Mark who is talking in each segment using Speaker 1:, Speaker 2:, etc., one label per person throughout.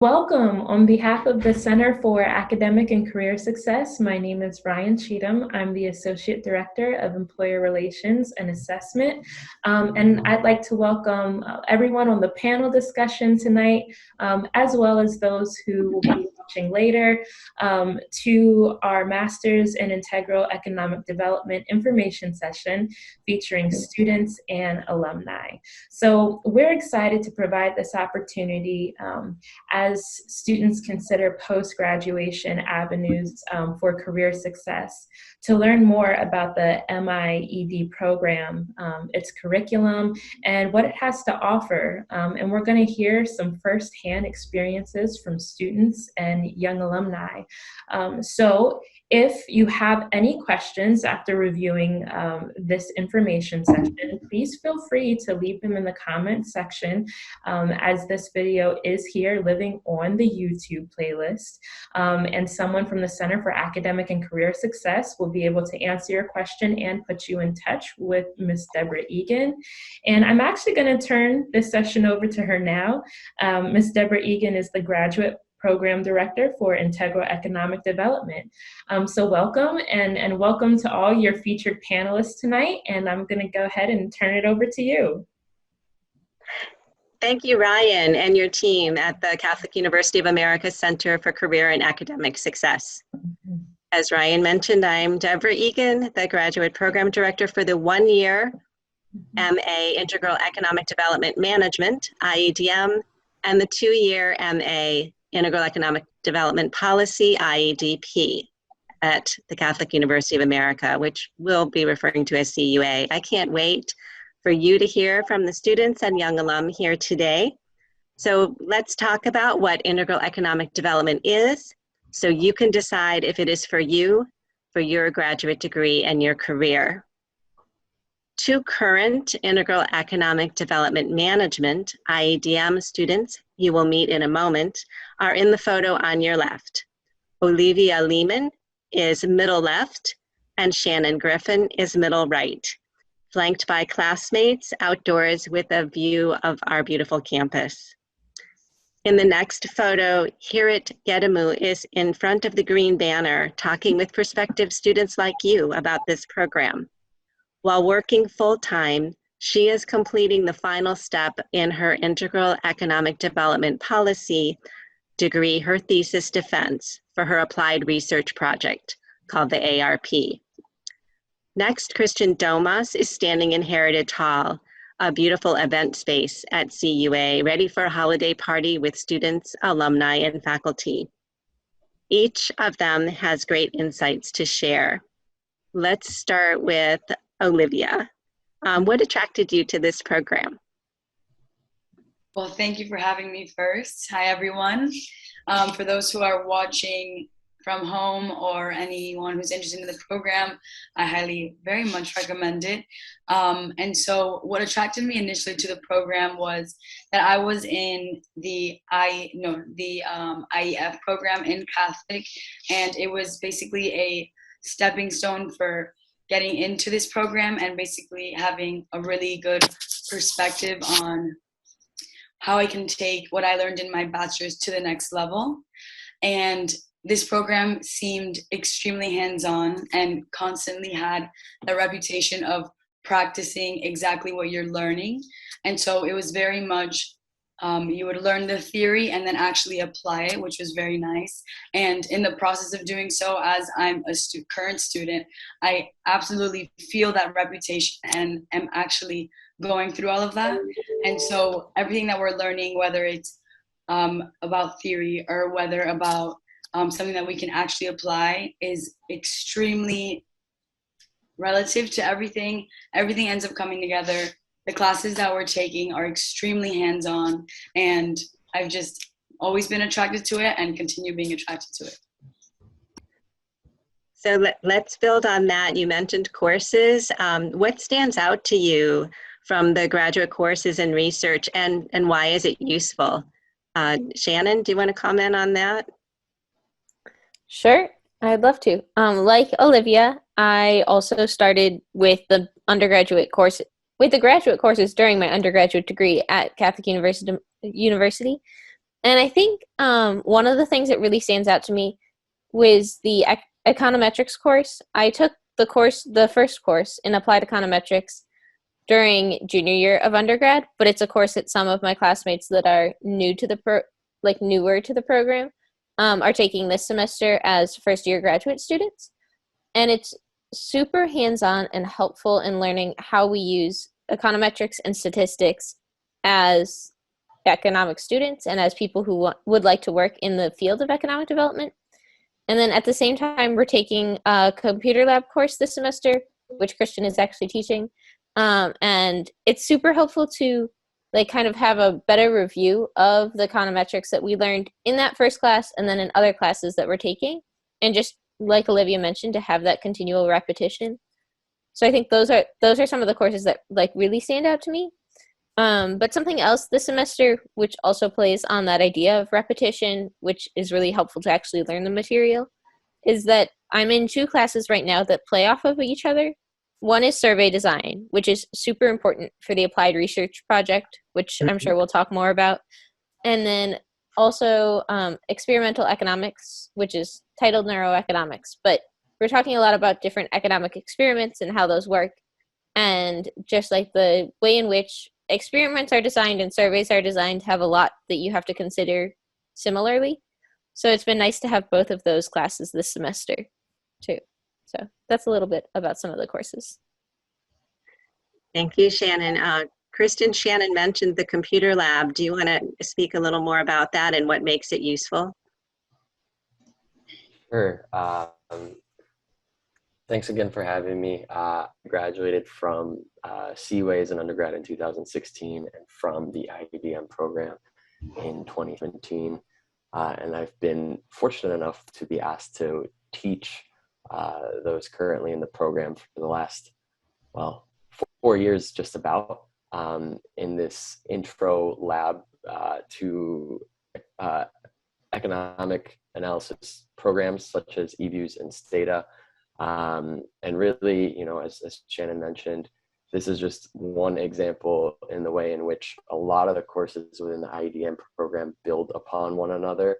Speaker 1: Welcome. On behalf of the Center for Academic and Career Success, my name is Ryan Cheatham. I'm the Associate Director of Employer Relations and Assessment. And I'd like to welcome everyone on the panel discussion tonight, as well as those who will be watching later, to our Masters in Integral Economic Development information session featuring students and alumni. So we're excited to provide this opportunity as students consider post-graduation avenues for career success. To learn more about the MIED program, its curriculum, and what it has to offer. And we're going to hear some firsthand experiences from students and young alumni. So if you have any questions after reviewing this information session, please feel free to leave them in the comments section, as this video is here living on the YouTube playlist. And someone from the Center for Academic and Career Success will be able to answer your question and put you in touch with Ms. Deborah Egan. And I'm actually going to turn this session over to her now. Ms. Deborah Egan is the Graduate Program Director for Integral Economic Development. So welcome, and welcome to all your featured panelists tonight. And I'm going to go ahead and turn it over to you.
Speaker 2: Thank you, Ryan, and your team at the Catholic University of America Center for Career and Academic Success. As Ryan mentioned, I'm Deborah Egan, the Graduate Program Director for the one-year MA Integral Economic Development Management, IEDM, and the two-year MA Integral Economic Development Policy, IEDP, at the Catholic University of America, which we'll be referring to as CUA. I can't wait for you to hear from the students and young alum here today. So let's talk about what integral economic development is, so you can decide if it is for you, for your graduate degree and your career. Two current integral economic development management, IEDM students you will meet in a moment, are in the photo on your left. Olivia Lehman is middle left, and Shannon Griffin is middle right, flanked by classmates outdoors with a view of our beautiful campus. In the next photo, Hirit Gedemu is in front of the green banner talking with prospective students like you about this program. While working full-time, she is completing the final step in her Integral Economic Development Policy degree, her thesis defense for her applied research project called the ARP. Next, Christian Domas is standing in Heritage Hall, a beautiful event space at CUA, ready for a holiday party with students, alumni, and faculty. Each of them has great insights to share. Let's start with Olivia. What attracted you to this program?
Speaker 3: Well, thank you for having me first. Hi, everyone. For those who are watching from home or anyone who's interested in the program, I highly, very much recommend it. And so what attracted me initially to the program was that I was in the IEF program in Catholic, and it was basically a stepping stone for getting into this program and basically having a really good perspective on how I can take what I learned in my bachelor's to the next level. And this program seemed extremely hands-on and constantly had the reputation of practicing exactly what you're learning. And so it was very much, you would learn the theory and then actually apply it, which was very nice. And in the process of doing so, as I'm a current student, I absolutely feel that reputation and am actually going through all of that. And so everything that we're learning, whether it's about theory or whether about something that we can actually apply, is extremely relative to everything. Everything ends up coming together. The classes that we're taking are extremely hands-on, and I've just always been attracted to it and continue being attracted to it.
Speaker 2: So let's build on that. You mentioned courses. What stands out to you from the graduate courses and research, and why is it useful? Shannon, do you want to comment on that?
Speaker 4: Sure, I'd love to. Like Olivia, I also started with the undergraduate course, with the graduate courses during my undergraduate degree at Catholic University. And I think one of the things that really stands out to me was the econometrics course. I took the first course in applied econometrics during junior year of undergrad, but it's a course that some of my classmates that are newer to the program are taking this semester as first year graduate students. And it's super hands-on and helpful in learning how we use econometrics and statistics as economic students and as people who would like to work in the field of economic development. And then at the same time, we're taking a computer lab course this semester, which Christian is actually teaching. And it's super helpful to kind of have a better review of the econometrics that we learned in that first class and then in other classes that we're taking. And just like Olivia mentioned, to have that continual repetition. So I think those are some of the courses that really stand out to me. But something else this semester, which also plays on that idea of repetition, which is really helpful to actually learn the material, is that I'm in 2 classes right now that play off of each other. One is survey design, which is super important for the applied research project, which I'm sure we'll talk more about. And then also experimental economics, which is titled neuroeconomics. But we're talking a lot about different economic experiments and how those work, and just like the way in which experiments are designed and surveys are designed have a lot that you have to consider similarly. So it's been nice to have both of those classes this semester too. So that's a little bit about some of the courses.
Speaker 2: Thank you, Shannon. Kristen, Shannon mentioned the computer lab. Do you want to speak a little more about that and what makes it useful?
Speaker 5: Sure. Thanks again for having me. I graduated from Seaway as an undergrad in 2016 and from the IDM program in 2017. And I've been fortunate enough to be asked to teach those currently in the program for the last, 4 years just about, in this intro lab to economic analysis programs such as eViews and Stata. And really, as Shannon mentioned, this is just one example in the way in which a lot of the courses within the IEDM program build upon one another.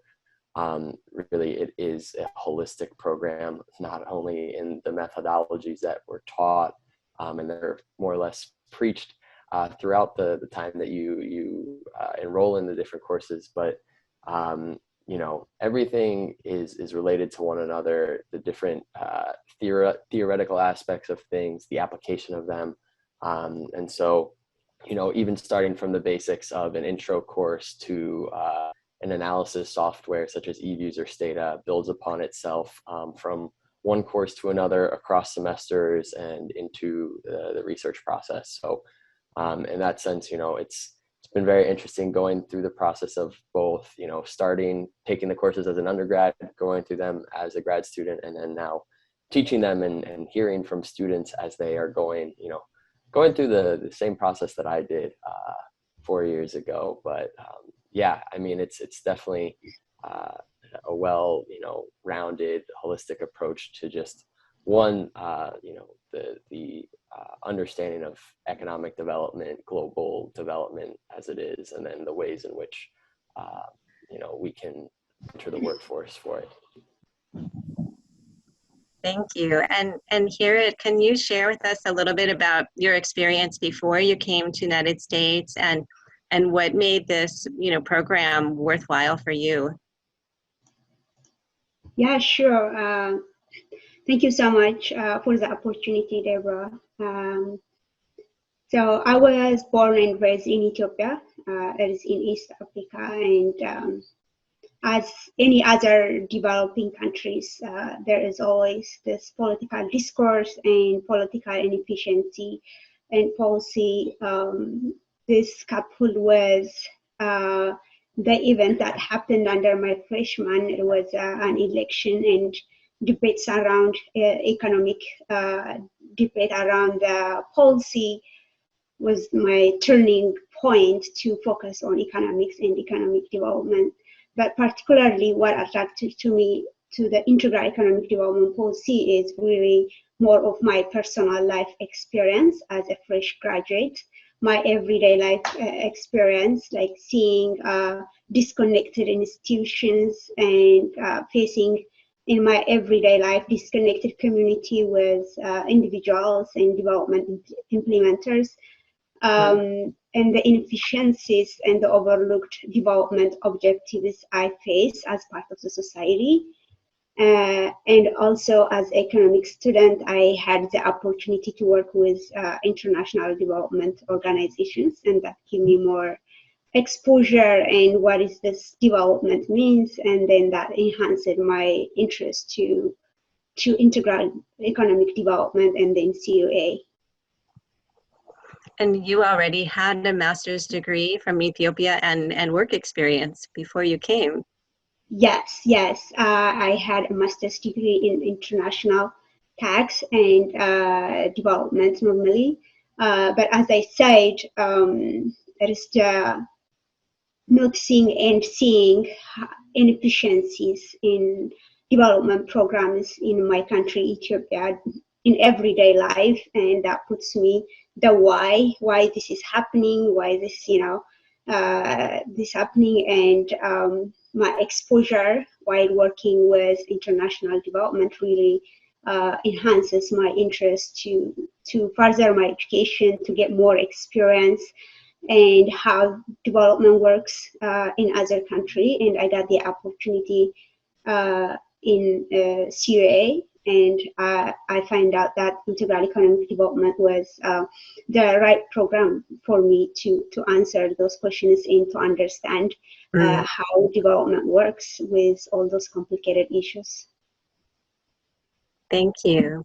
Speaker 5: Really, it is a holistic program, not only in the methodologies that were taught and they're more or less preached throughout the time that you enroll in the different courses, but everything is related to one another, the different theoretical aspects of things, the application of them. And so, even starting from the basics of an intro course to an analysis software such as eViews or Stata builds upon itself from one course to another across semesters and into the research process. So in that sense, it's been very interesting going through the process of both, taking the courses as an undergrad, going through them as a grad student, and then now teaching them and hearing from students as they are going through the same process that I did 4 years ago. But it's definitely a well, rounded, holistic approach to just one, the understanding of economic development, global development as it is, and then the ways in which, we can enter the workforce for it.
Speaker 2: Thank you. And Hirat, can you share with us a little bit about your experience before you came to United States and what made this, program worthwhile for you?
Speaker 6: Yeah, sure. Thank you so much for the opportunity, Deborah. So I was born and raised in Ethiopia. It is in East Africa, and as any other developing countries, there is always this political discourse and political inefficiency and policy. This coupled with the event that happened under my freshman, it was an election and debates around economic debate around the policy was my turning point to focus on economics and economic development. But particularly what attracted to me to the integral economic development policy is really more of my personal life experience as a fresh graduate. my everyday life experience, like seeing disconnected institutions and facing in my everyday life disconnected community with individuals and development implementers, and the inefficiencies and the overlooked development objectives I face as part of the society. And also as economic student, I had the opportunity to work with international development organizations, and that gave me more exposure and what is this development means, and then that enhanced my interest to integral economic development and then CUA.
Speaker 2: And you already had a master's degree from Ethiopia and work experience before you came.
Speaker 6: Yes. I had a master's degree in international tax and development normally. But as I said, it is the noticing and seeing inefficiencies in development programs in my country, Ethiopia, in everyday life, and that puts me the why this is happening, why this, this happening, and my exposure while working with international development really enhances my interest to further my education, to get more experience and how development works in other country. And I got the opportunity in CUA, and I find out that integral economic development was the right program for me to answer those questions and to understand how development works with all those complicated issues.
Speaker 2: Thank you.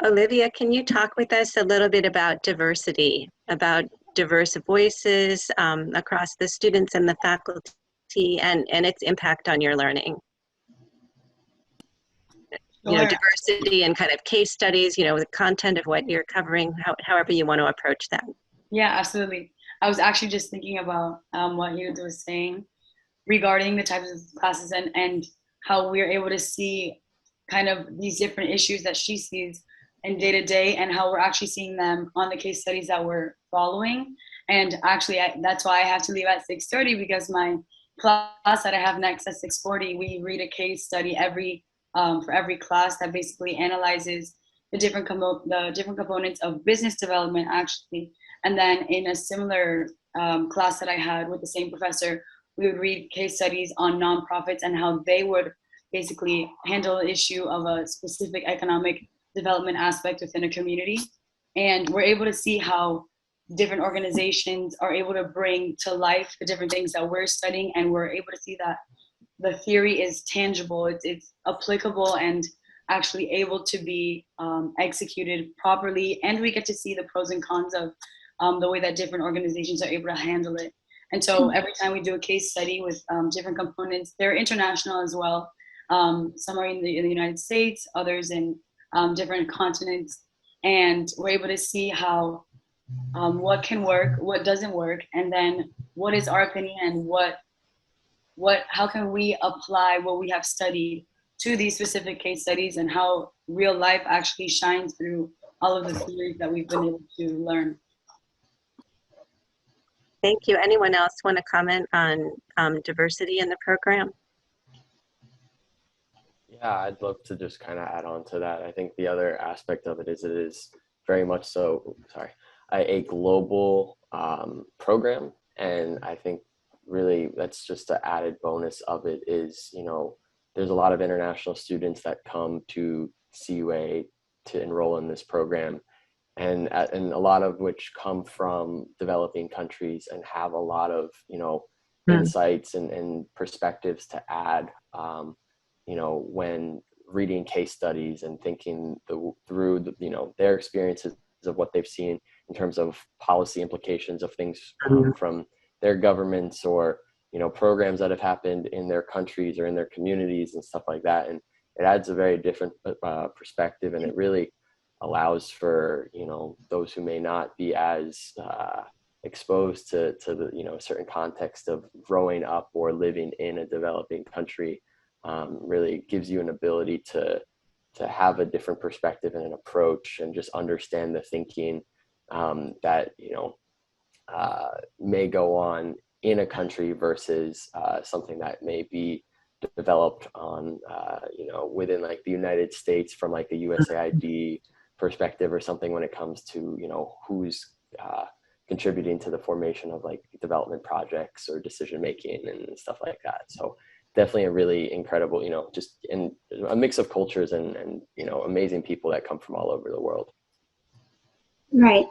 Speaker 2: Olivia, can you talk with us a little bit about diversity, about diverse voices across the students and the faculty and its impact on your learning? You know, diversity and kind of case studies, the content of what you're covering, however you want to approach that.
Speaker 3: Yeah, absolutely. I was actually just thinking about what Yudh was saying regarding the types of classes and how we're able to see kind of these different issues that she sees in day to day, and how we're actually seeing them on the case studies that we're following. And actually, that's why I have to leave at 6:30, because my class that I have next at 6:40, we read a case study for every class that basically analyzes the different components of business development, actually. And then in a similar class that I had with the same professor, we would read case studies on nonprofits and how they would basically handle the issue of a specific economic development aspect within a community. And we're able to see how different organizations are able to bring to life the different things that we're studying, and we're able to see that the theory is tangible, it's applicable and actually able to be executed properly. And we get to see the pros and cons of the way that different organizations are able to handle it. And so every time we do a case study with different components, they're international as well. Some are in the United States, others in different continents. And we're able to see how what can work, what doesn't work, and then what is our opinion, and how can we apply what we have studied to these specific case studies, and how real life actually shines through all of the theories that we've been able to learn.
Speaker 2: Thank you. Anyone else want to comment on diversity in the program?
Speaker 5: Yeah, I'd love to just kind of add on to that. I think the other aspect of it is very much so, a global program. And I think really that's just the added bonus of it is, there's a lot of international students that come to CUA to enroll in this program, and a lot of which come from developing countries and have a lot of, insights and perspectives to add, when reading case studies and thinking through their experiences of what they've seen in terms of policy implications of things from their governments or programs that have happened in their countries or in their communities and stuff like that. And it adds a very different perspective, and it really allows for those who may not be as exposed to the certain context of growing up or living in a developing country. Really gives you an ability to have a different perspective and an approach, and just understand the thinking that may go on in a country versus something that may be developed on, within like the United States from like the USAID perspective or something when it comes to, who's contributing to the formation of like development projects or decision making and stuff like that. So definitely a really incredible, just in a mix of cultures and amazing people that come from all over the world.
Speaker 6: Right.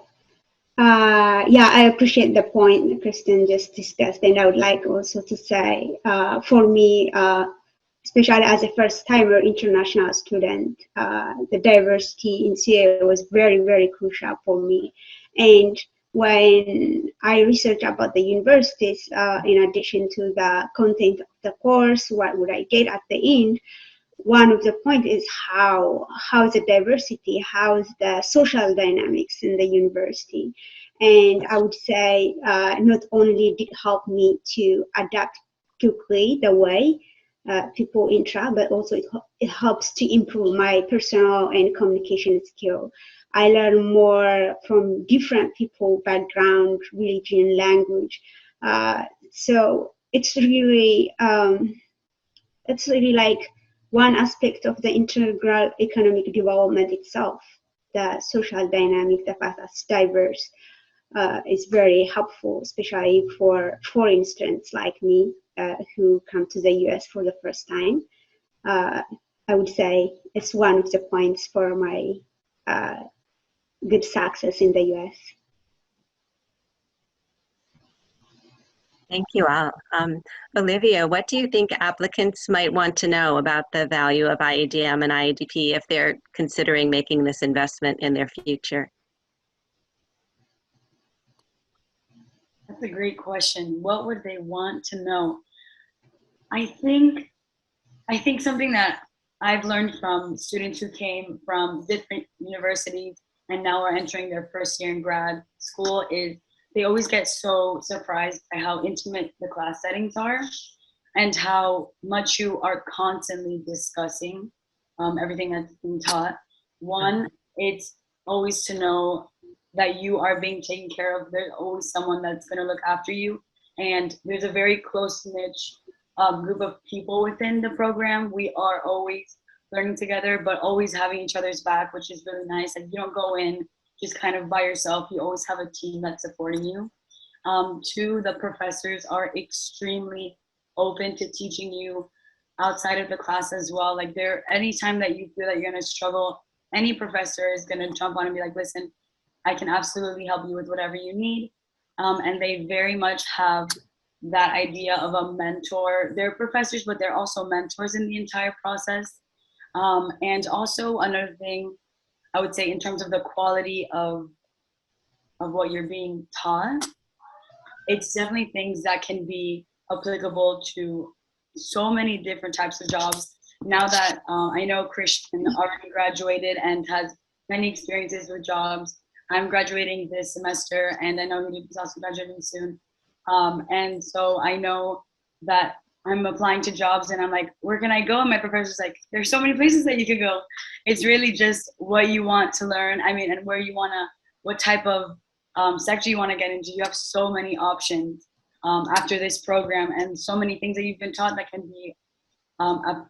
Speaker 6: Yeah, I appreciate the point Kristen just discussed, and I would like also to say, for me, especially as a first-timer international student, the diversity in CA was very, very crucial for me. And when I researched about the universities, in addition to the content of the course, what would I get at the end? One of the points is how the diversity, how's the social dynamics in the university. And I would say not only did it help me to adapt quickly the way people interact, but also it helps to improve my personal and communication skill. I learn more from different people, background, religion, language. So it's really like one aspect of the integral economic development itself. The social dynamic, the fact that it's diverse, is very helpful, especially for instance, like me, who come to the US for the first time. I would say it's one of the points for my good success in the US.
Speaker 2: Thank you all. Olivia, what do you think applicants might want to know about the value of IEDM and IEDP if they're considering making this investment in their future?
Speaker 3: That's a great question. What would they want to know? I think something that I've learned from students who came from different universities and now are entering their first year in grad school is they always get so surprised by how intimate the class settings are and how much you are constantly discussing everything that's being taught. One, it's always to know that you are being taken care of. There's always someone that's going to look after you. And there's a very close-knit group of people within the program. We are always learning together, but always having each other's back, which is really nice. Like, you don't go in just kind of by yourself. You always have a team that's supporting you. Two, the professors are extremely open to teaching you outside of the class as well. Like, anytime that you feel that you're going to struggle, any professor is going to jump on and be like, listen, I can absolutely help you with whatever you need. And they very much have that idea of a mentor. They're professors, but they're also mentors in the entire process. And also another thing I would say in terms of the quality of what you're being taught, it's definitely things that can be applicable to so many different types of jobs. Now that I know Christian already graduated and has many experiences with jobs, I'm graduating this semester, and I know he's also graduating soon. And so I know that I'm applying to jobs and I'm like, where can I go? And my professor's like, there's so many places that you could go. It's really just what you want to learn. I mean, and where you want to, what type of sector you want to get into. You have so many options after this program and so many things that you've been taught that can be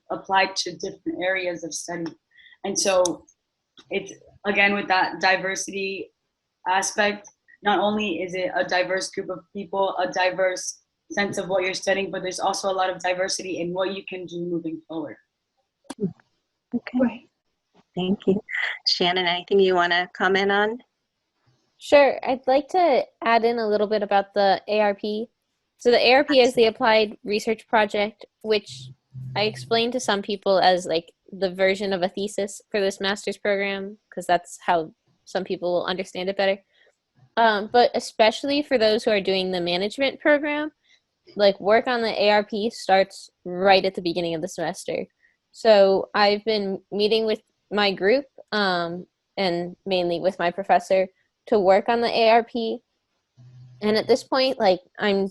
Speaker 3: applied to different areas of study. And so it's, again, with that diversity aspect, not only is it a diverse group of people, a diverse sense of what you're studying, but there's also a lot of diversity in what you can do moving forward.
Speaker 2: Okay.
Speaker 6: Right.
Speaker 2: Thank you. Shannon, anything you want to comment on?
Speaker 4: Sure. I'd like to add in a little bit about the ARP. So the ARP is the Applied Research Project, which I explained to some people as like the version of a thesis for this master's program, because that's how some people will understand it better. But especially for those who are doing the management program, like work on the ARP starts right at the beginning of the semester. So I've been meeting with my group and mainly with my professor to work on the ARP. And at this point, like I'm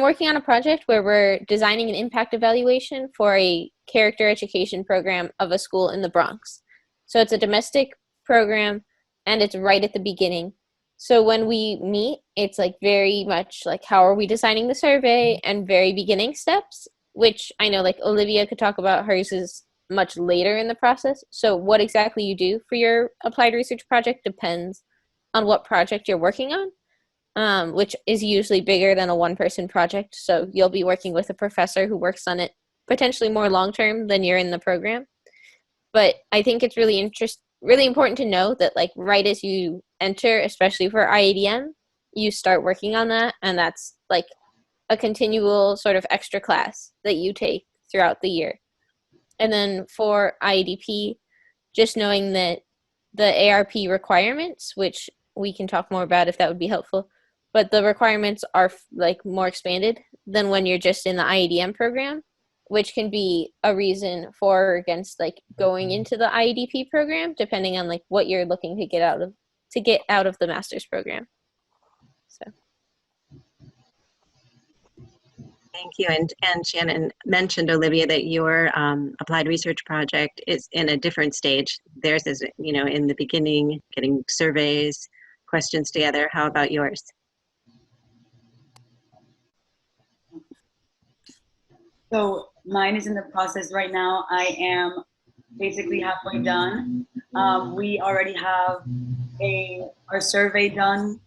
Speaker 4: working on a project where we're designing an impact evaluation for a character education program of a school in the Bronx. So it's a domestic program and it's right at the beginning. So when we meet, it's like very much like how are we designing the survey and very beginning steps, which I know like Olivia could talk about. Hers is much later in the process. So what exactly you do for your applied research project depends on what project you're working on, which is usually bigger than a one-person project. So you'll be working with a professor who works on it potentially more long-term than you're in the program. But I think it's really important to know that like right as you enter, especially for IADM, you start working on that, and that's like a continual sort of extra class that you take throughout the year. And then for IADP, just knowing that the ARP requirements, which we can talk more about if that would be helpful, but the requirements are like more expanded than when you're just in the IADM program, which can be a reason for or against like going into the IADP program, depending on like what you're looking to get out of the master's program. So.
Speaker 2: Thank you. And Shannon mentioned, Olivia, that your applied research project is in a different stage. Theirs is, in the beginning, getting surveys, questions together. How about yours?
Speaker 3: So mine is in the process right now. I am basically halfway done. We already have our survey done.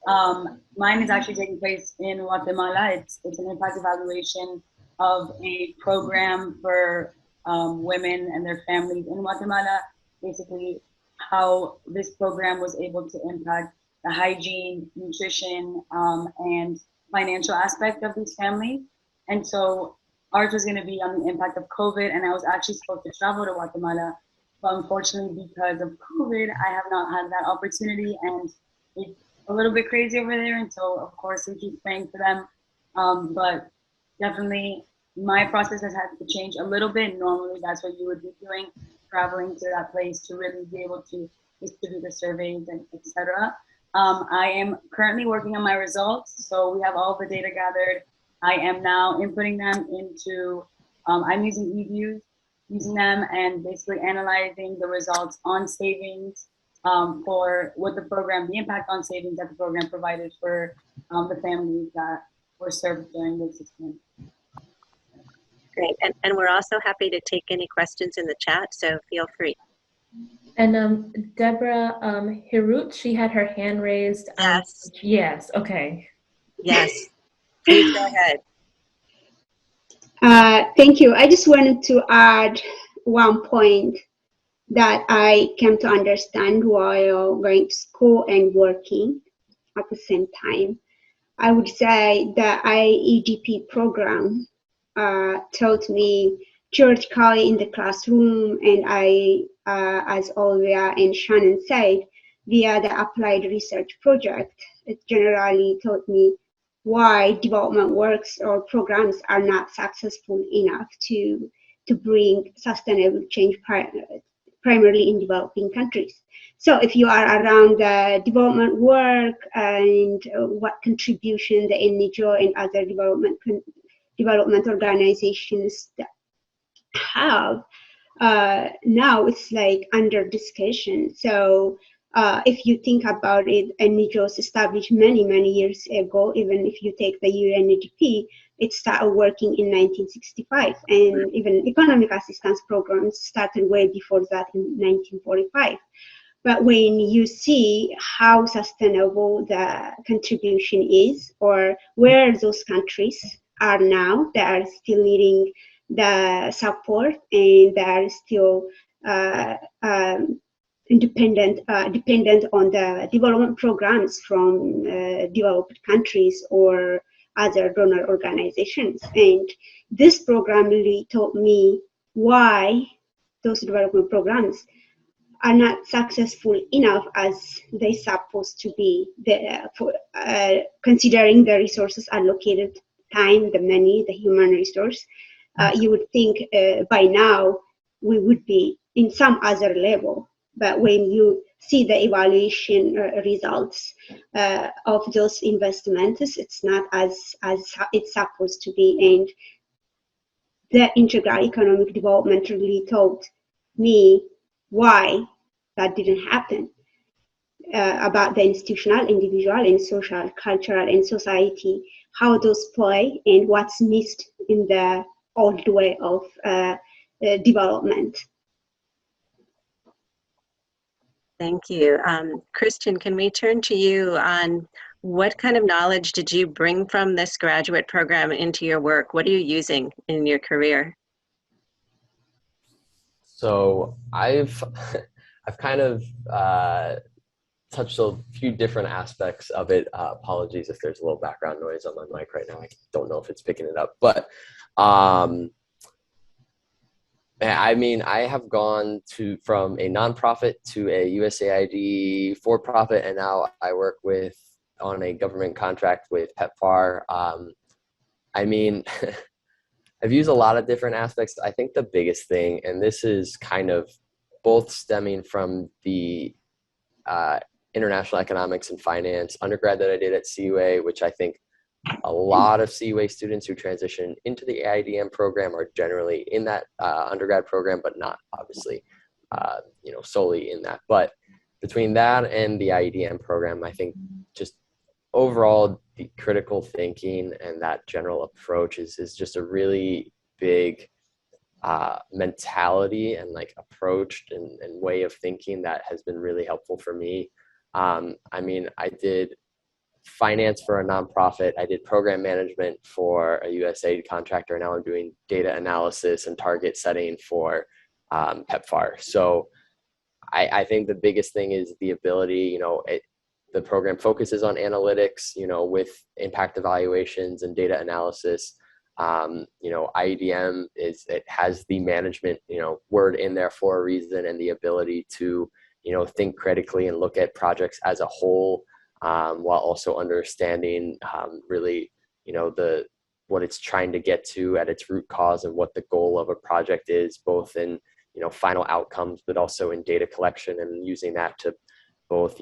Speaker 3: Mine is actually taking place in Guatemala. It's an impact evaluation of a program for women and their families in Guatemala. Basically, how this program was able to impact the hygiene, nutrition, and financial aspect of these families. And so ours was going to be on the impact of COVID, and I was actually supposed to travel to Guatemala, but unfortunately, because of COVID, I have not had that opportunity, and it's a little bit crazy over there. And so, of course, we keep praying for them. But definitely, my process has had to change a little bit. Normally, that's what you would be doing, traveling to that place to really be able to distribute the surveys and etc. I am currently working on my results, so we have all the data gathered. I am now inputting them into, I'm using eViews, using them and basically analyzing the results on savings for what the impact on savings that the program provided for the families that were served during this experiment.
Speaker 2: Great, and we're also happy to take any questions in the chat, so feel free.
Speaker 1: And Deborah Hirut, she had her hand raised.
Speaker 2: Yes.
Speaker 1: Yes, okay.
Speaker 2: Yes. Please go ahead.
Speaker 6: Thank you. I just wanted to add one point that I came to understand while going to school and working at the same time. I would say the IEDP program taught me theoretically in the classroom, and as Olivia and Shannon said, via the applied research project, it generally taught me why development works or programs are not successful enough to bring sustainable change primarily in developing countries. So if you are around the development work and what contribution the NGO and other development organizations have, now it's like under discussion. So if you think about it, NGOs established many years ago. Even if you take the UNDP, it started working in 1965, and even economic assistance programs started way before that in 1945. But when you see how sustainable the contribution is, or where those countries are now, they are still needing the support, and they are still dependent on the development programs from developed countries or other donor organizations. And this program really taught me why those development programs are not successful enough as they're supposed to be, considering the resources allocated, time, the money, the human resource. You would think by now we would be in some other level, but when you see the evaluation results of those investments, it's not as it's supposed to be. And the integral economic development really taught me why that didn't happen. about the institutional, individual, and social, cultural, and society, how those play and what's missed in the old way of development.
Speaker 2: Thank you. Christian, can we turn to you on what kind of knowledge did you bring from this graduate program into your work? What are you using in your career?
Speaker 5: So I've kind of touched a few different aspects of it. Apologies if there's a little background noise on my mic right now. I don't know if it's picking it up, but I mean, I have gone from a nonprofit to a USAID for-profit, and now I work on a government contract with PEPFAR. I mean, I've used a lot of different aspects. I think the biggest thing, and this is kind of both stemming from the international economics and finance undergrad that I did at CUA, which I think a lot of CUA students who transition into the AIDM program are generally in that undergrad program, but not obviously, solely in that. But between that and the IEDM program, I think just overall the critical thinking and that general approach is just a really big mentality and like approach and way of thinking that has been really helpful for me. I mean, I did finance for a nonprofit. I did program management for a USAID contractor. Now I'm doing data analysis and target setting for PEPFAR. So I think the biggest thing is the ability, the program focuses on analytics, with impact evaluations and data analysis. IEDM it has the management, word in there for a reason, and the ability to, think critically and look at projects as a whole, while also understanding really, what it's trying to get to at its root cause and what the goal of a project is, both in, final outcomes, but also in data collection and using that to both,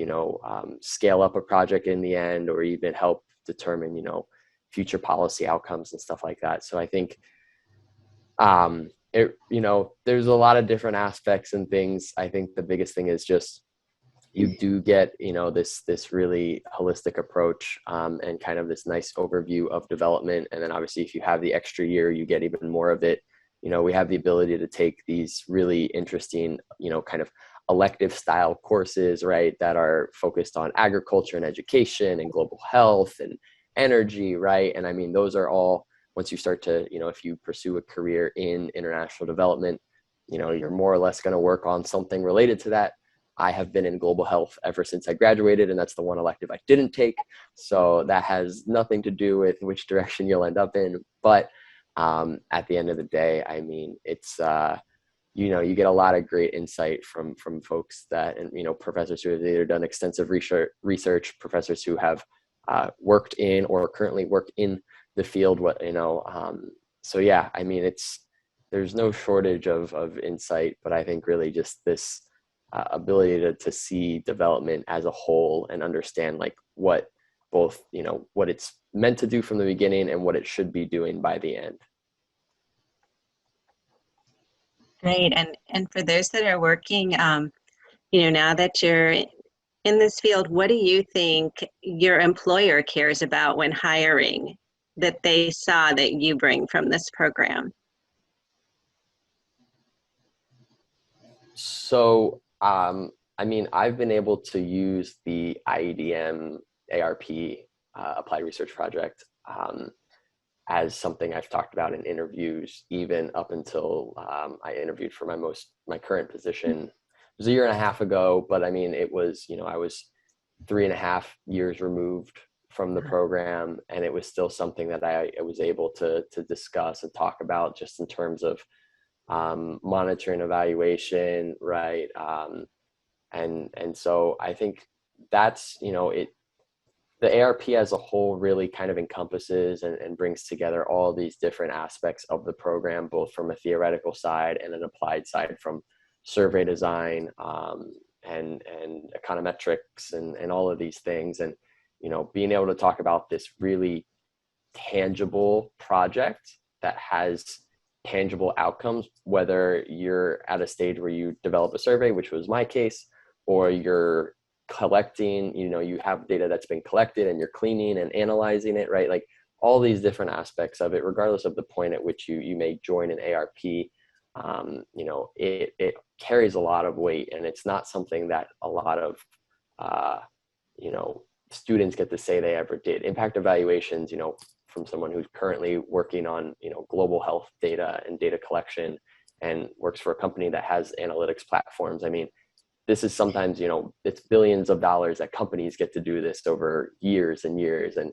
Speaker 5: scale up a project in the end, or even help determine, future policy outcomes and stuff like that. So I think, there's a lot of different aspects and things. I think the biggest thing is just, you do get, this really holistic approach, and kind of this nice overview of development. And then obviously if you have the extra year, you get even more of it. We have the ability to take these really interesting, kind of elective style courses, right, that are focused on agriculture and education and global health and energy, right? And I mean, those are all, once you start to, if you pursue a career in international development, you're more or less going to work on something related to that. I have been in global health ever since I graduated, and that's the one elective I didn't take. So that has nothing to do with which direction you'll end up in. But at the end of the day, I mean, it's, you get a lot of great insight from folks that, and, professors who have either done extensive research, professors who have worked in or currently work in the field, so yeah, I mean, there's no shortage of insight, but I think really just this ability to see development as a whole and understand like what both, what it's meant to do from the beginning and what it should be doing by the end.
Speaker 2: Great. And for those that are working, now that you're in this field, what do you think your employer cares about when hiring that they saw that you bring from this program?
Speaker 5: So, I mean, I've been able to use the IEDM ARP Applied Research Project as something I've talked about in interviews, even up until I interviewed for my current position. It was a year and a half ago, but I mean, it was, I was 3.5 years removed from the program, and it was still something that I was able to discuss and talk about, just in terms of monitoring, evaluation, right? And so I think that's, the ARP as a whole really kind of encompasses and brings together all these different aspects of the program, both from a theoretical side and an applied side, from survey design and econometrics and all of these things. And, being able to talk about this really tangible project that has tangible outcomes, whether you're at a stage where you develop a survey, which was my case, or you're collecting, you have data that's been collected and you're cleaning and analyzing it, right? Like all these different aspects of it, regardless of the point at which you may join an ARP, it carries a lot of weight, and it's not something that a lot of, students get to say they ever did. Impact evaluations, from someone who's currently working on, global health data and data collection and works for a company that has analytics platforms. I mean, this is sometimes, it's billions of dollars that companies get to do this over years and years. And,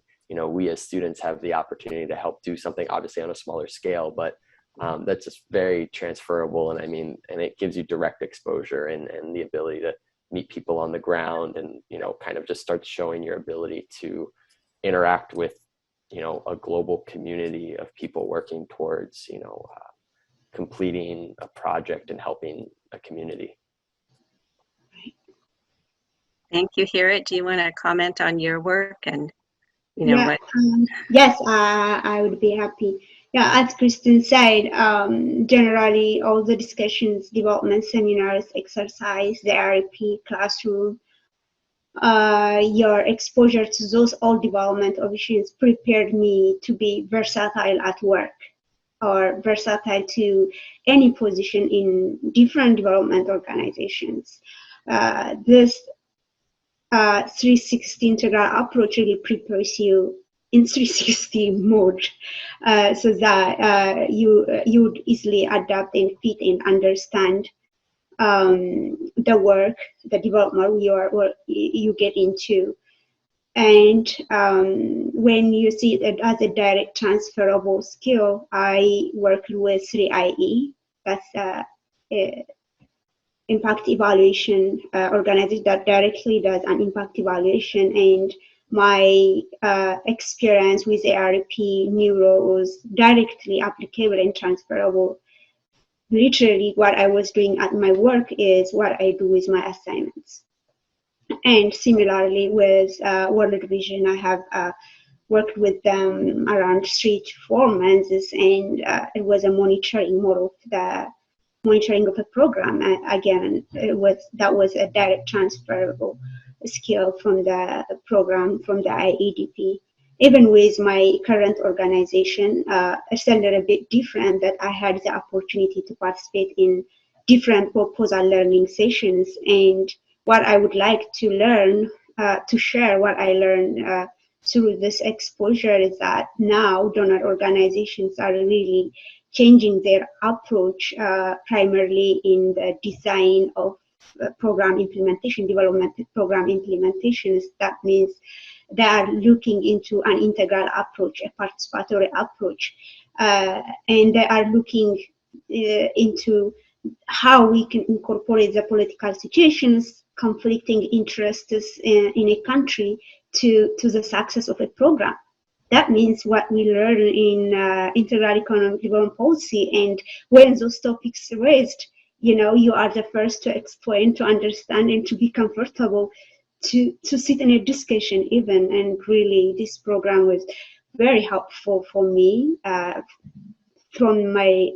Speaker 5: we as students have the opportunity to help do something obviously on a smaller scale, but that's just very transferable. And and it gives you direct exposure and the ability to meet people on the ground and, kind of just start showing your ability to interact with, a global community of people working towards, completing a project and helping a community.
Speaker 2: Thank you, Hirit. Do you want to comment on your work and,
Speaker 6: Yeah, yes, I would be happy. Yeah, as Kristen said, generally all the discussions, development seminars, exercise, the RP classroom, your exposure to those all development options prepared me to be versatile at work or versatile to any position in different development organizations. This 360 integral approach really prepares you in 360 mode, so that you would easily adapt and fit and understand the work, the development you get into. And when you see it as a direct transferable skill, I worked with 3IE, that's impact evaluation organization that directly does an impact evaluation, and my experience with ARP neuro was directly applicable and transferable. Literally what I was doing at my work is what I do with my assignments. And similarly with World Vision, I have worked with them around 3 to 4 months, and it was a monitoring model, the monitoring of a program. Again, that was a direct transferable skill from the program, from the IEDP. Even with my current organization, it's a little bit different, that I had the opportunity to participate in different proposal learning sessions. And what I would like to learn, to share what I learned through this exposure, is that now donor organizations are really changing their approach, primarily in the design of program implementation, development program implementations. That means they are looking into an integral approach, a participatory approach, and they are looking into how we can incorporate the political situations, conflicting interests in a country to the success of a program. That means what we learn in integral economic development policy, and when those topics raised, you are the first to explain, to understand, and to be comfortable to sit in a discussion even. And really, this program was very helpful for me from my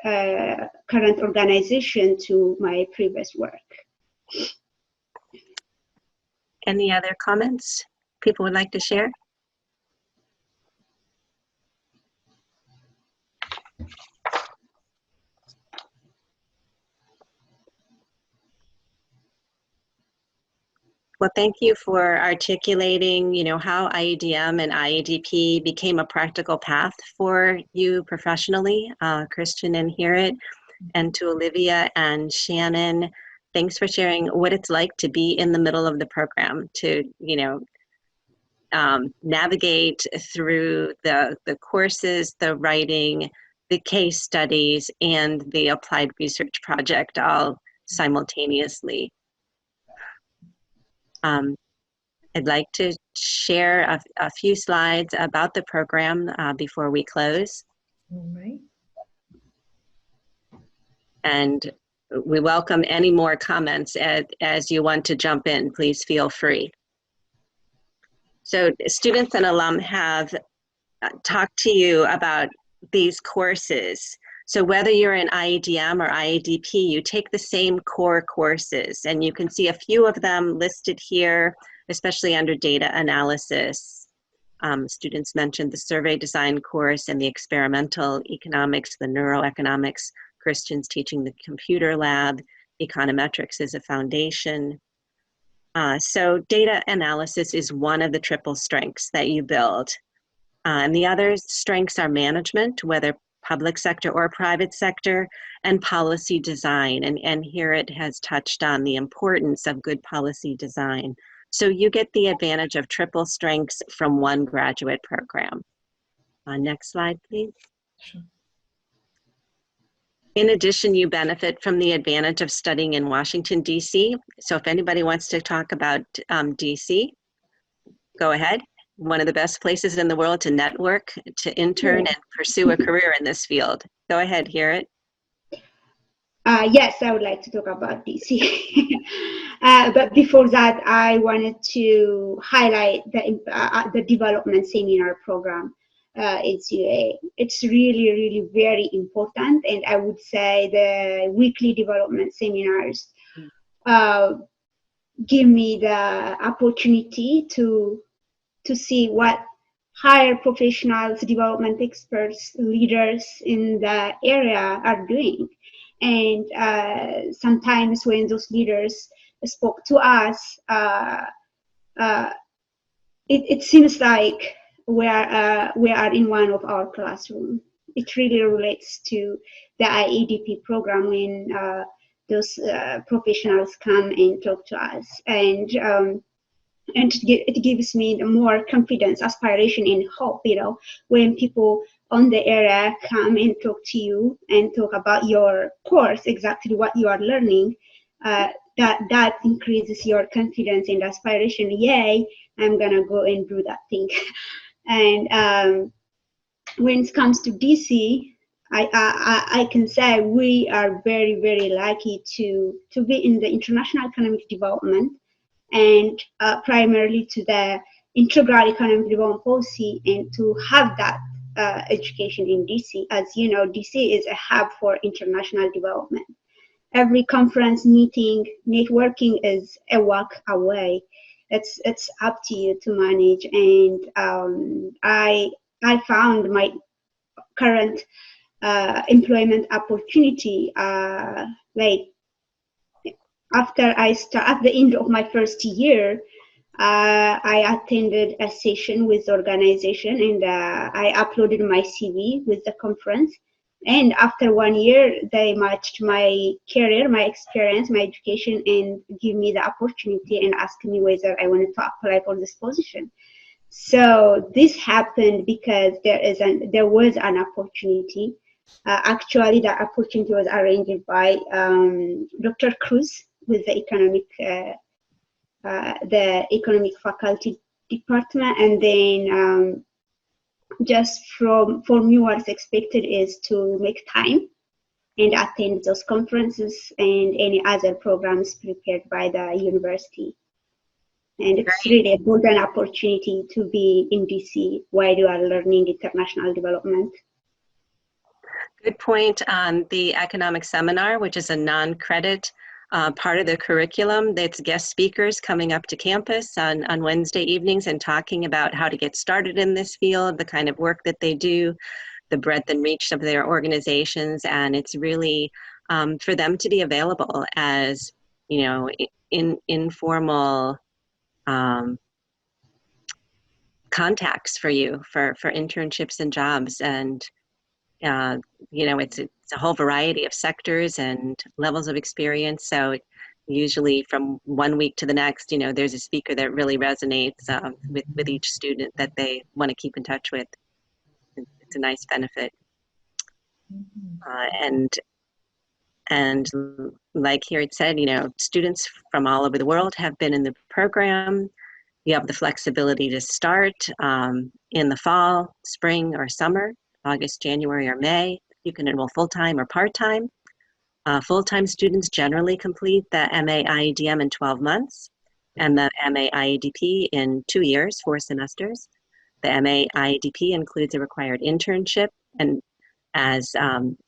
Speaker 6: current organization to my previous work.
Speaker 2: Any other comments people would like to share? Well, thank you for articulating, how IEDM and IEDP became a practical path for you professionally, Christian and Hirit, and to Olivia and Shannon. Thanks for sharing what it's like to be in the middle of the program, to, navigate through the courses, the writing, the case studies, and the applied research project all simultaneously. I'd like to share a few slides about the program before we close.
Speaker 1: All right.
Speaker 2: And we welcome any more comments as you want to jump in. Please feel free. So students and alum have talked to you about these courses So whether you're in IEDM or IEDP, you take the same core courses, and you can see a few of them listed here, especially under data analysis. Students mentioned the survey design course and the experimental economics, the neuroeconomics, Christian's teaching the computer lab, econometrics is a foundation. So data analysis is one of the triple strengths that you build. And the other strengths are management, whether public sector or private sector, and policy design. And here it has touched on the importance of good policy design. So you get the advantage of triple strengths from one graduate program. Next slide, please.
Speaker 1: Sure.
Speaker 2: In addition, you benefit from the advantage of studying in Washington, D.C. So if anybody wants to talk about D.C., go ahead. One of the best places in the world to network, to intern, and pursue a career in this field. Go ahead, hear it.
Speaker 6: Yes, I would like to talk about DC. But before that, I wanted to highlight the development seminar program. It's really, really very important. And I would say the weekly development seminars give me the opportunity to see what higher professionals, development experts, leaders in the area are doing. And sometimes when those leaders spoke to us, it seems like we are in one of our classrooms. It really relates to the IEDP program when those professionals come and talk to us. And it gives me more confidence, aspiration, and hope, when people on the area come and talk to you and talk about your course, exactly what you are learning, that increases your confidence and aspiration. Yay, I'm gonna go and do that thing. And when it comes to DC, I can say we are very, very lucky to be in the international economic development, and primarily to the integral economic development policy, and to have that education in DC. As you know, DC is a hub for international development. Every conference, meeting, networking is a walk away. It's up to you to manage. And I found my current employment opportunity like after at the end of my first year, I attended a session with the organization, and I uploaded my CV with the conference. And after 1 year, they matched my career, my experience, my education, and give me the opportunity and asked me whether I wanted to apply for this position. So this happened because there was an opportunity. Actually, the opportunity was arranged by Dr. Cruz with the economic faculty department, and then just for me, what's expected is to make time and attend those conferences and any other programs prepared by the university. And it's really a golden opportunity to be in DC while you are learning international development.
Speaker 2: Good point on the economic seminar, which is a non-credit part of the curriculum. That's guest speakers coming up to campus on Wednesday evenings and talking about how to get started in this field, the kind of work that they do, the breadth and reach of their organizations. And it's really for them to be available as, informal contacts for you for internships and jobs. And it's a whole variety of sectors and levels of experience. So usually from 1 week to the next, there's a speaker that really resonates with each student that they want to keep in touch with. It's a nice benefit. And like here it said, students from all over the world have been in the program. You have the flexibility to start in the fall, spring, or summer, August, January, or May. You can enroll full-time or part-time. Full-time students generally complete the MA IEDM in 12 months and the MA IEDP in 2 years, 4 semesters. The MA IEDP includes a required internship, and as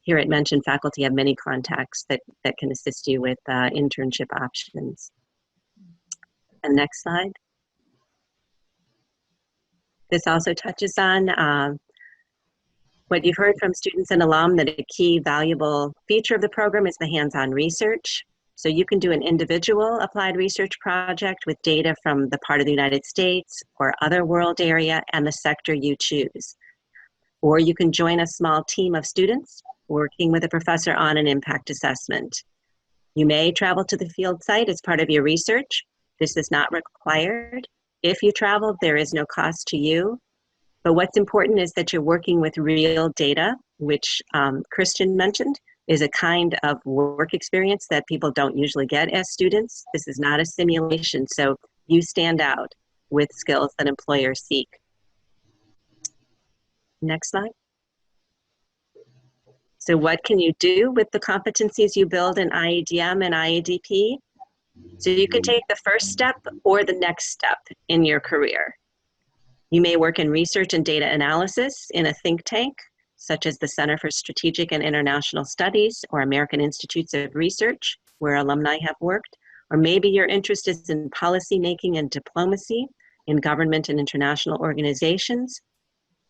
Speaker 2: here it mentioned, faculty have many contacts that can assist you with internship options. And next slide. This also touches on what you've heard from students and alum, that a key valuable feature of the program is the hands-on research. So you can do an individual applied research project with data from the part of the United States or other world area and the sector you choose. Or you can join a small team of students working with a professor on an impact assessment. You may travel to the field site as part of your research. This is not required. If you travel, there is no cost to you. But what's important is that you're working with real data, which Christian mentioned, is a kind of work experience that people don't usually get as students. This is not a simulation, so you stand out with skills that employers seek. Next slide. So what can you do with the competencies you build in IEDM and IEDP? So you can take the first step or the next step in your career. You may work in research and data analysis in a think tank, such as the Center for Strategic and International Studies or American Institutes of Research, where alumni have worked. Or maybe your interest is in policy making and diplomacy in government and international organizations.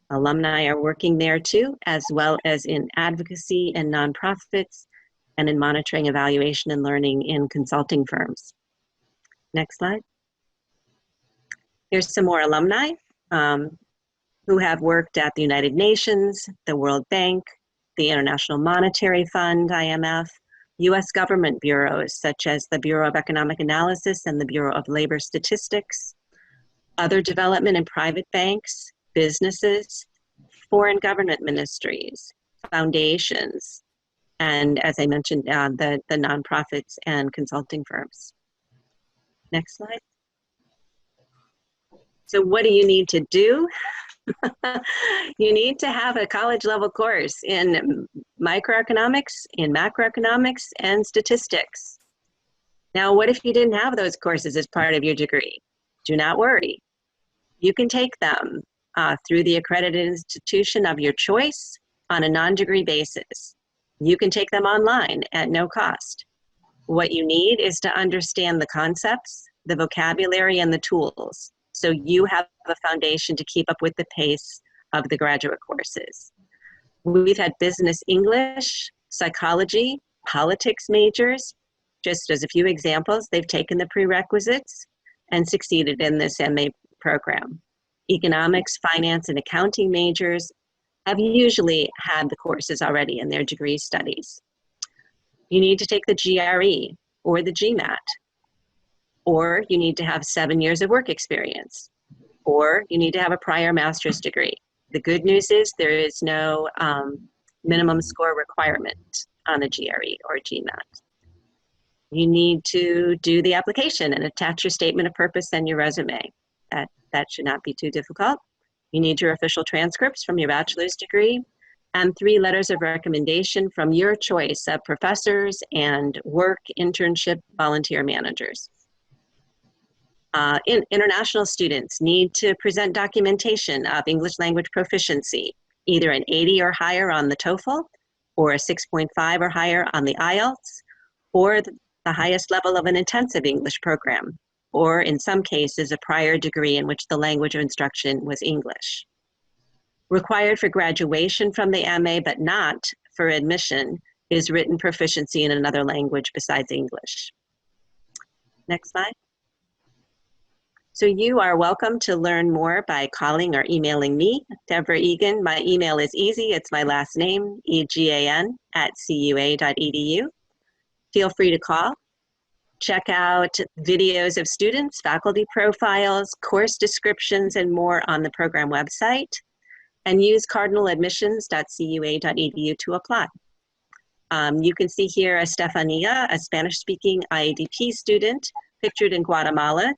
Speaker 2: Alumni are working there too, as well as in advocacy and nonprofits, and in monitoring, evaluation, and learning in consulting firms. Next slide. Here's some more alumni who have worked at the United Nations, the World Bank, the International Monetary Fund, IMF, US government bureaus such as the Bureau of Economic Analysis and the Bureau of Labor Statistics, other development and private banks, businesses, foreign government ministries, foundations, and as I mentioned, the nonprofits and consulting firms. Next slide. So what do you need to do? You need to have a college level course in microeconomics, in macroeconomics, and statistics. Now, what if you didn't have those courses as part of your degree? Do not worry. You can take them through the accredited institution of your choice on a non-degree basis. You can take them online at no cost. What you need is to understand the concepts, the vocabulary, and the tools, so you have a foundation to keep up with the pace of the graduate courses. We've had business English, psychology, politics majors. Just as a few examples, they've taken the prerequisites and succeeded in this MA program. Economics, finance, and accounting majors have usually had the courses already in their degree studies. You need to take the GRE or the GMAT, or you need to have 7 years of work experience, or you need to have a prior master's degree. The good news is there is no minimum score requirement on the GRE or GMAT. You need to do the application and attach your statement of purpose and your resume. That should not be too difficult. You need your official transcripts from your bachelor's degree and 3 letters of recommendation from your choice of professors and work, internship, volunteer managers. International students need to present documentation of English language proficiency, either an 80 or higher on the TOEFL, or a 6.5 or higher on the IELTS, or the highest level of an intensive English program, or in some cases, a prior degree in which the language of instruction was English. Required for graduation from the MA, but not for admission, is written proficiency in another language besides English. Next slide. So you are welcome to learn more by calling or emailing me, Deborah Egan. My email is easy. It's my last name, egan@cua.edu. Feel free to call. Check out videos of students, faculty profiles, course descriptions, and more on the program website. And use cardinaladmissions.cua.edu to apply. You can see here Estefania, a Spanish-speaking IEDP student, pictured in Guatemala,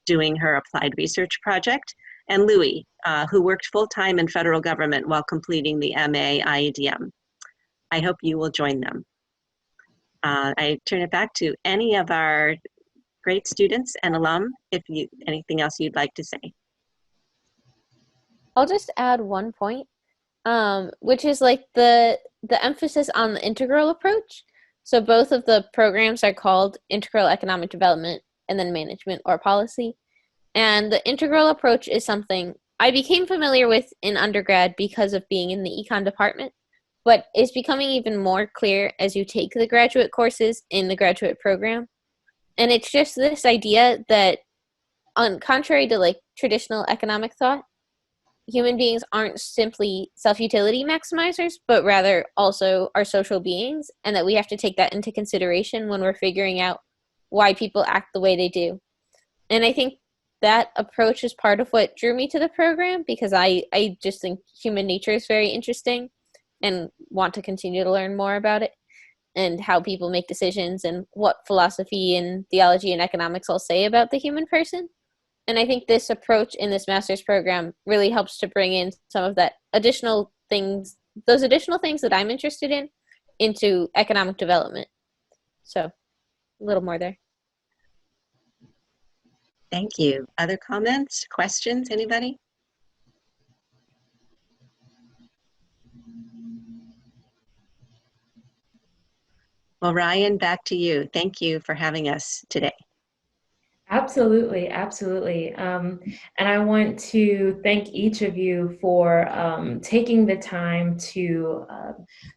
Speaker 2: doing her applied research project, and Louis, who worked full-time in federal government while completing the MA IEDM. I hope you will join them. I turn it back to any of our great students and alum, if anything else you'd like to say.
Speaker 4: I'll just add one point. which is like the emphasis on the integral approach. So both of the programs are called Integral Economic Development and then Management or Policy. And the integral approach is something I became familiar with in undergrad because of being in the econ department, but it's becoming even more clear as you take the graduate courses in the graduate program. And it's just this idea that, on contrary to like traditional economic thought, human beings aren't simply self-utility maximizers, but rather also are social beings, and that we have to take that into consideration when we're figuring out why people act the way they do. And I think that approach is part of what drew me to the program, because I just think human nature is very interesting and want to continue to learn more about it and how people make decisions and what philosophy and theology and economics all say about the human person. And I think this approach in this master's program really helps to bring in some of that additional things, those additional things that I'm interested in, into economic development. So a little more there.
Speaker 2: Thank you. Other comments, questions, anybody? Well, Ryan, back to you. Thank you for having us today.
Speaker 1: Absolutely, absolutely. And I want to thank each of you for taking the time to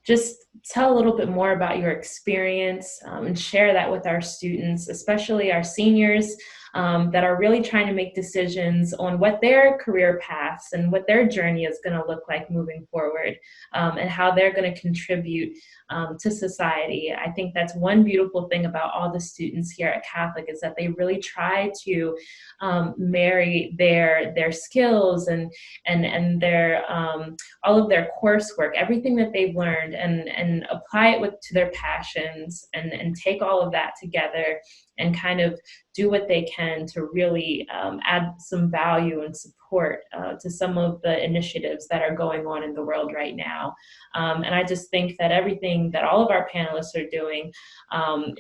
Speaker 1: just tell a little bit more about your experience and share that with our students, especially our seniors that are really trying to make decisions on what their career paths and what their journey is going to look like moving forward, and how they're going to contribute to society. I think that's one beautiful thing about all the students here at Catholic, is that they really try to marry their skills and their all of their coursework, everything that they've learned, and apply it to their passions, and take all of that together and kind of do what they can to really add some value and support to some of the initiatives that are going on in the world right now. And I just think that everything that all of our panelists are doing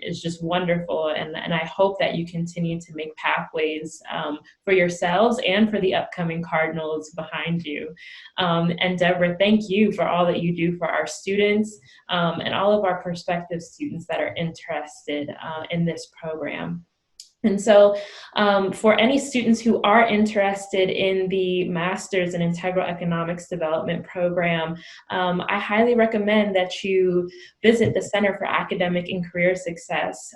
Speaker 1: is just wonderful. And I hope that you continue to make pathways for yourselves and for the upcoming cardinals behind you. And Deborah, thank you for all that you do for our students and all of our prospective students that are interested in this program. And so for any students who are interested in the Master's in Integral Economics Development program, I highly recommend that you visit the Center for Academic and Career Success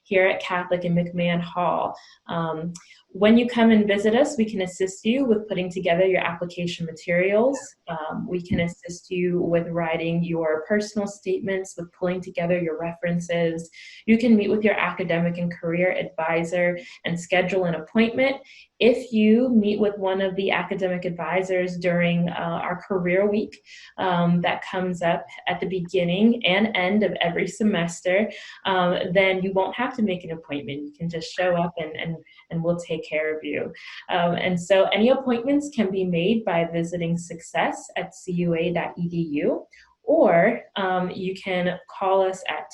Speaker 1: here at Catholic in McMahon Hall. When you come and visit us, we can assist you with putting together your application materials. We can assist you with writing your personal statements, with pulling together your references. You can meet with your academic and career advisor and schedule an appointment. If you meet with one of the academic advisors during our career week that comes up at the beginning and end of every semester, then you won't have to make an appointment. You can just show up and we'll take care of you. And so any appointments can be made by visiting success@cua.edu, or you can call us at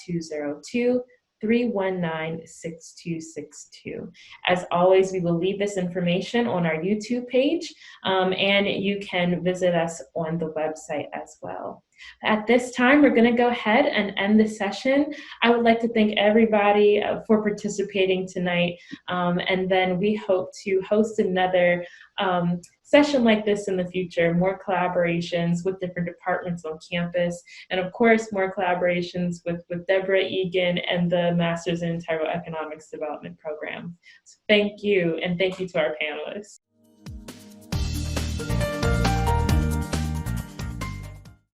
Speaker 1: 202-319-6262. As always, we will leave this information on our YouTube page, and you can visit us on the website as well. At this time, we're going to go ahead and end the session. I would like to thank everybody for participating tonight, and then we hope to host another session like this in the future, more collaborations with different departments on campus, and of course, more collaborations with Deborah Egan and the Masters in Integral Economics Development program. So thank you, and thank you to our panelists.